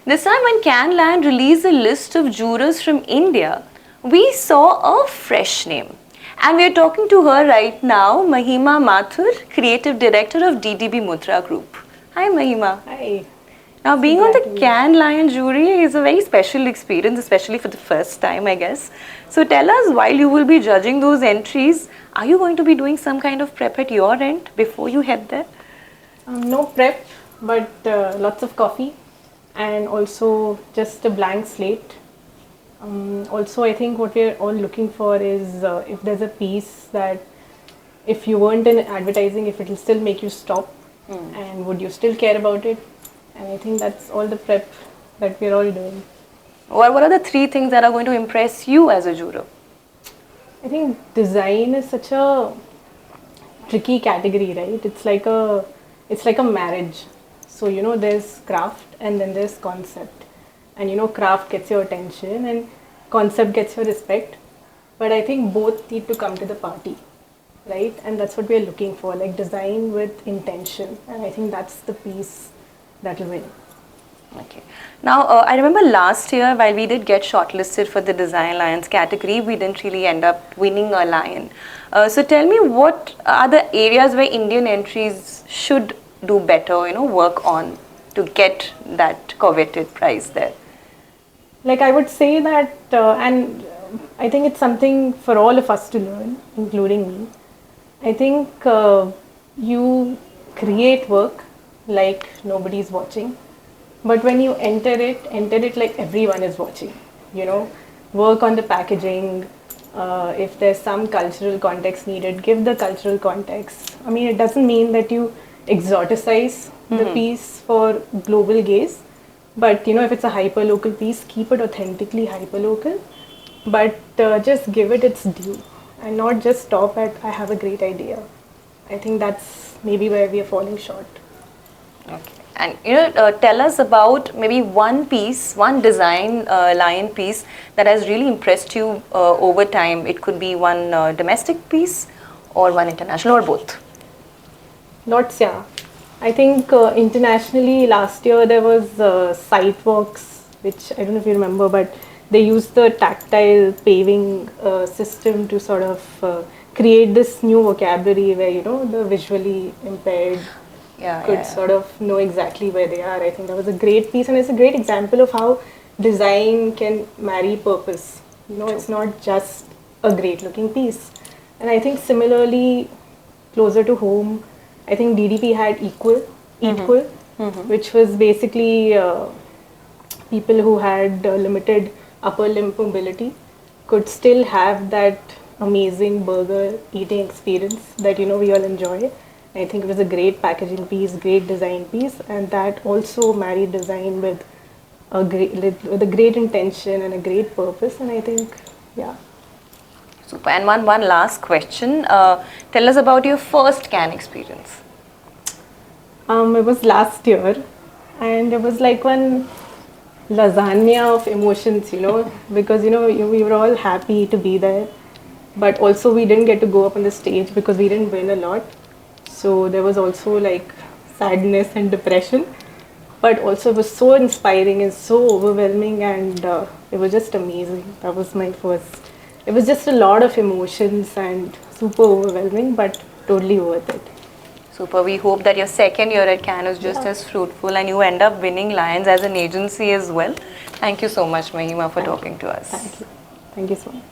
This time when Cannes Lion released a list of jurors from India, we saw a fresh name. And we are talking to her right now, Mahima Mathur, Creative Director of DDB Mudra Group. Hi Mahima. Hi. Now being on the Cannes Lion jury is a very special experience, especially for the first time, I guess. So tell us, while you will be judging those entries, are you going to be doing some kind of prep at your end before you head there? No prep, but lots of coffee and also just a blank slate. Also, I think what we're all looking for is if there's a piece that if you weren't in advertising, if it will still make you stop and would you still care about it? And I think that's all the prep that we're all doing. What are the three things that are going to impress you as a juror? I think design is such a tricky category, right? It's like a marriage. So, there's craft and then there's concept. And, craft gets your attention and concept gets your respect. But I think both need to come to the party, right? And that's what we're looking for, like design with intention. And I think that's the piece that will win. Okay. Now, I remember last year while we did get shortlisted for the Design Lions category, we didn't really end up winning a lion. So tell me, what are the areas where Indian entries should do better, work on to get that coveted prize there? Like I would say that, and I think it's something for all of us to learn, including me. I think you create work like nobody's watching, but when you enter it like everyone is watching. Work on the packaging. If there's some cultural context needed, give the cultural context. I mean, it doesn't mean that you exoticize the piece for global gaze, but if it's a hyper-local piece, keep it authentically hyper-local, but just give it its due and not just stop at I have a great idea. I think that's maybe where we are falling short. Okay. And tell us about maybe one piece, one design lion piece that has really impressed you over time. It could be one domestic piece or one international or both. Lots, yeah. I think internationally last year there was Sidewalks, which I don't know if you remember, but they used the tactile paving system to sort of create this new vocabulary where, the visually impaired could sort of know exactly where they are. I think that was a great piece, and it's a great example of how design can marry purpose. It's not just a great looking piece. And I think similarly, closer to home, I think DDP had Equal, which was basically people who had limited upper limb mobility could still have that amazing burger eating experience that we all enjoy. I think it was a great packaging piece, great design piece, and that also married design with a great intention and a great purpose. And I think, yeah. Super. And one last question. Tell us about your first Cannes experience. It was last year, and it was like one lasagna of emotions, because we were all happy to be there, but also we didn't get to go up on the stage because we didn't win a lot. So there was also like sadness and depression, but also it was so inspiring and so overwhelming, and it was just amazing. That was my first. It was just a lot of emotions and super overwhelming, but totally worth it. Super. We hope that your second year at Cannes is just as fruitful and you end up winning Lions as an agency as well. Thank you so much, Mahima, for talking to us. Thank you. Thank you so much.